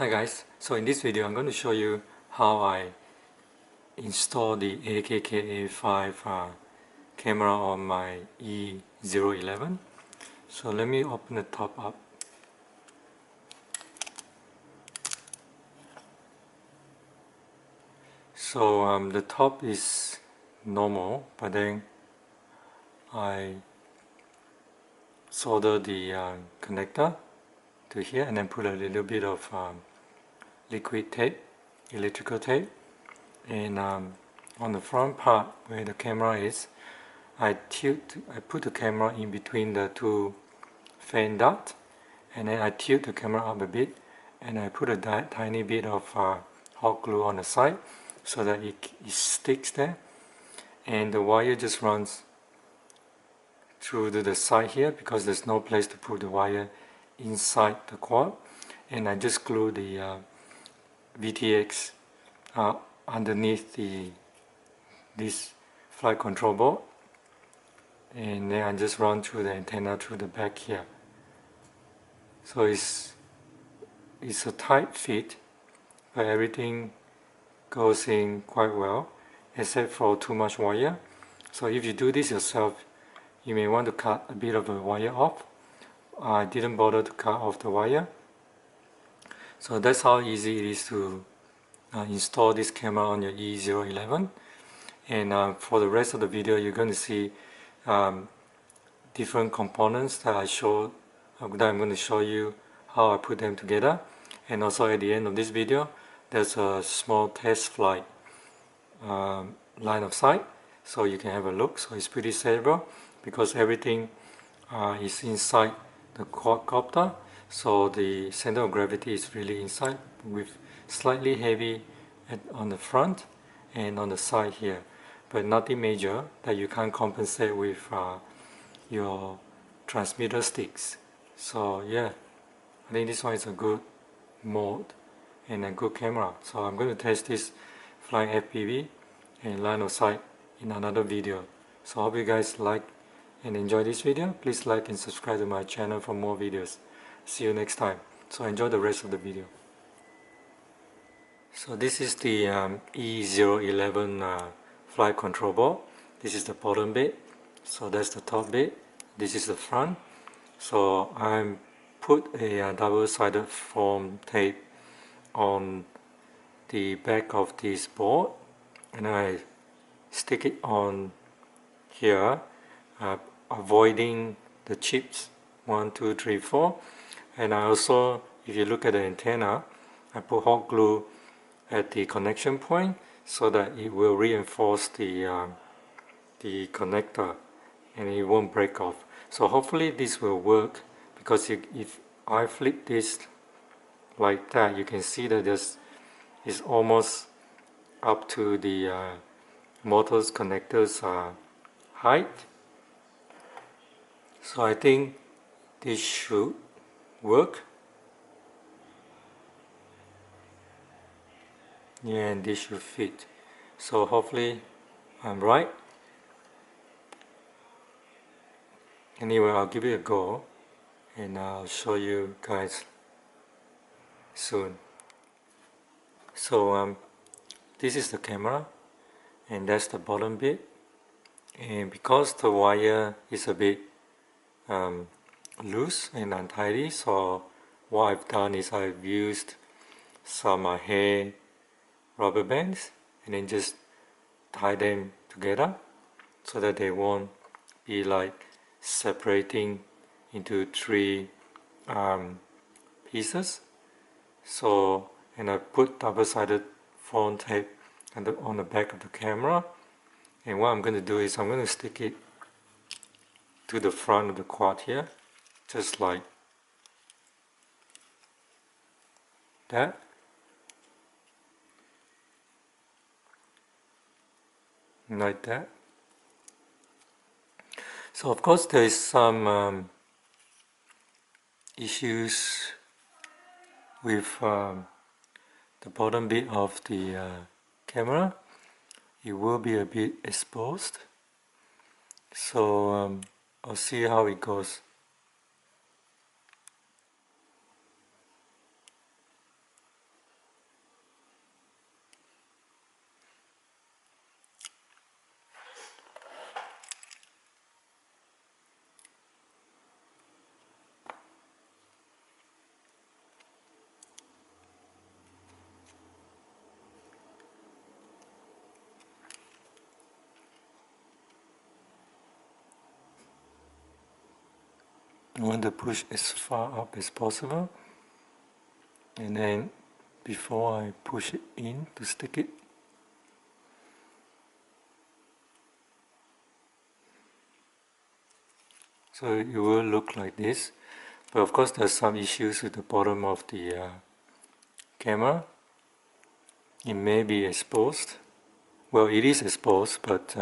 Hi guys, so in this video I'm going to show you how I install the AKK A5 camera on my E011. So let me open the top up. So the top is normal, but then I solder the connector to here and then put a little bit of liquid tape, electrical tape, and on the front part where the camera is, I put the camera in between the two fan ducts, and then I tilt the camera up a bit, and I put a tiny bit of hot glue on the side so that it sticks there, and the wire just runs through to the side here because there's no place to put the wire inside the quad, and I just glue the VTX underneath this flight control board, and then I just run through the antenna through the back here. So it's a tight fit, but everything goes in quite well except for too much wire. So if you do this yourself, you may want to cut a bit of the wire off. I didn't bother to cut off the wire. So that's how easy it is to install this camera on your E011. And for the rest of the video, you're going to see different components that I'm going to show you how I put them together. And also at the end of this video, there's a small test flight line of sight, so you can have a look. So it's pretty stable because everything is inside the quadcopter, so the center of gravity is really inside, with slightly heavy on the front and on the side here, but nothing major that you can't compensate with your transmitter sticks. So yeah, I think this one is a good mode and a good camera. So I'm going to test this flying FPV and line of sight in another video. So I hope you guys like and enjoy this video. Please like and subscribe to my channel for more videos. See you next time. So enjoy the rest of the video. So this is the E011 flight control board. This is the bottom bit. So that's the top bit. This is the front. So I put a double-sided foam tape on the back of this board, and I stick it on here, avoiding the chips 1, 2, 3, 4. And I also, if you look at the antenna, I put hot glue at the connection point so that it will reinforce the connector and it won't break off. So hopefully this will work, because if I flip this like that, you can see that this is almost up to the motor's connector's height. So I think this should work. Yeah, and this should fit. So hopefully I'm right. Anyway, I'll give it a go and I'll show you guys soon. So this is the camera, and that's the bottom bit. And because the wire is a bit loose and untidy, so what I've done is I've used some hair rubber bands and then just tie them together so that they won't be like separating into three pieces. So, and I put double-sided foam tape on the back of the camera, and what I'm going to do is I'm going to stick it to the front of the quad here, just like that. Like that. So of course there is some issues with the bottom bit of the camera. It will be a bit exposed, so I'll see how it goes. I want to push as far up as possible, and then before I push it in to stick it, so it will look like this. But of course there's some issues with the bottom of the camera. It may be exposed. Well, it is exposed, but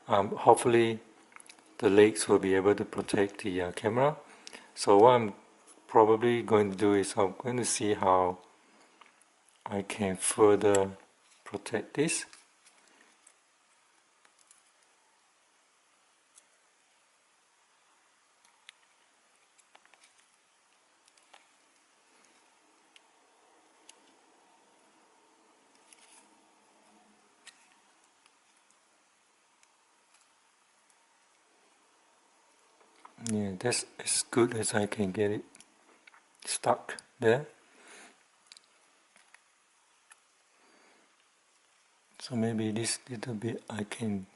hopefully the legs will be able to protect the camera. So what I'm probably going to do is I'm going to see how I can further protect this. Yeah, that's as good as I can get it stuck there. So maybe this little bit I can,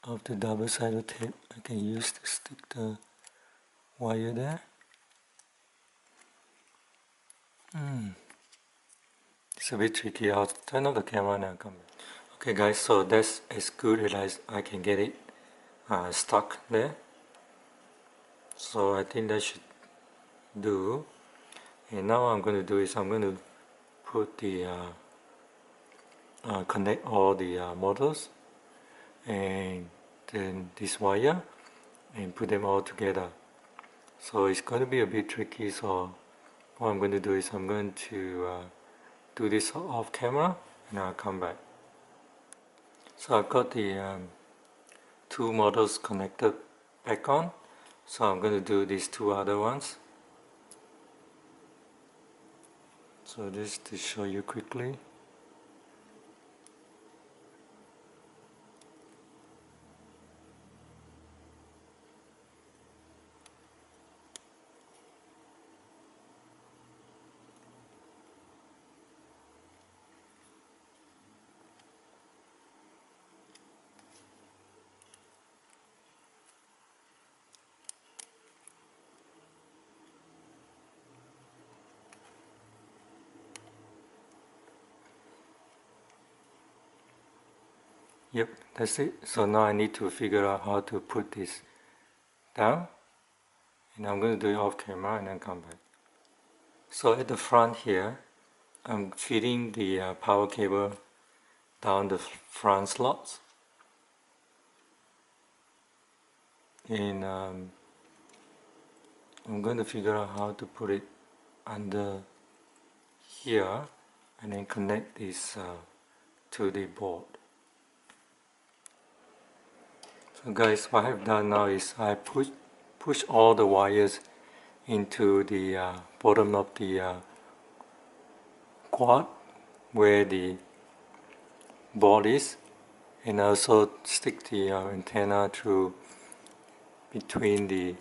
of the double-sided tape, I can use to stick the wire there. It's a bit tricky. I'll turn off the camera and I'll come back. Okay guys, so that's as good as I can get it stuck there. So I think that should do. And now what I'm going to do is I'm going to put the connect all the motors and then this wire and put them all together. So it's going to be a bit tricky, so what I'm going to do is I'm going to do this off camera and I'll come back. So I've got the two motors connected back on, so I'm going to do these two other ones. So just to show you quickly. Yep, that's it. So now I need to figure out how to put this down, and I'm going to do it off camera and then come back. So at the front here, I'm feeding the power cable down the front slots, and I'm going to figure out how to put it under here and then connect this to the board. So guys, what I've done now is I push all the wires into the bottom of the quad where the board is, and also stick the antenna through between the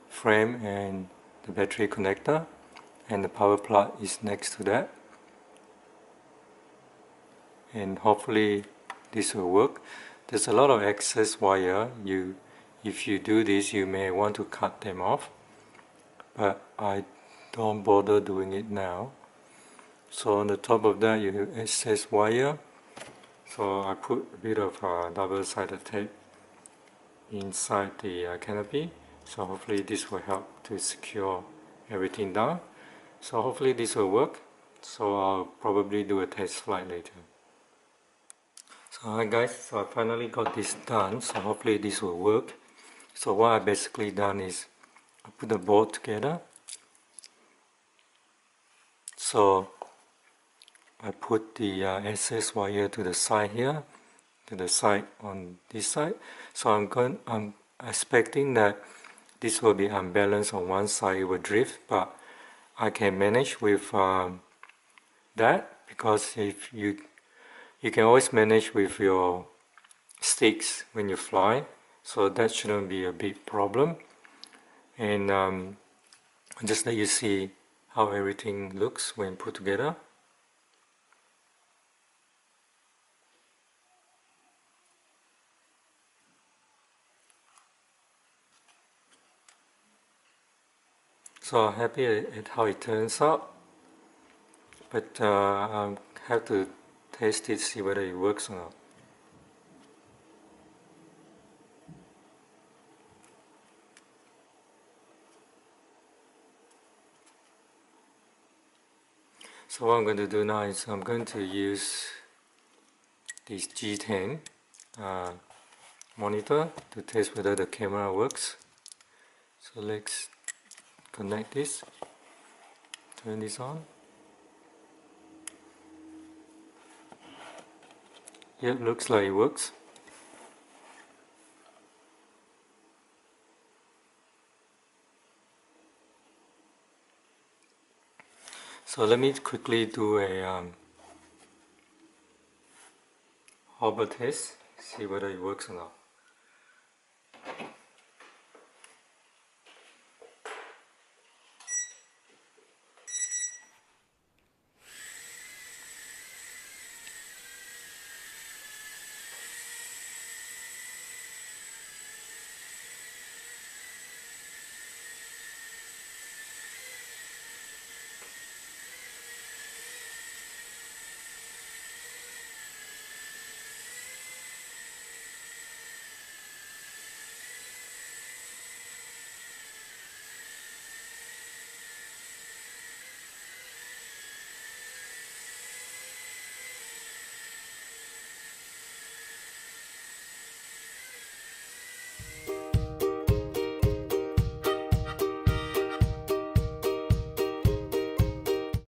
frame and the battery connector, and the power plug is next to that, and hopefully this will work. There's a lot of excess wire. If you do this, you may want to cut them off, but I don't bother doing it now. So on the top of that you have excess wire, so I put a bit of double-sided tape inside the canopy, so hopefully this will help to secure everything down. So hopefully this will work, so I'll probably do a test flight later. So hi guys, so I finally got this done, so hopefully this will work. So what I basically done is I put the board together. So I put the excess wire to the side here, to the side on this side. So I'm expecting that this will be unbalanced on one side, it will drift, but I can manage with that, because if you can always manage with your sticks when you fly, so that shouldn't be a big problem. And I'll just let you see how everything looks when put together. so happy at how it turns out, but I have to test it, see whether it works or not. So what I'm going to do now is I'm going to use this G10 monitor to test whether the camera works. So let's connect this, turn this on. Yep, looks like it works. So let me quickly do a hover test, see whether it works or not.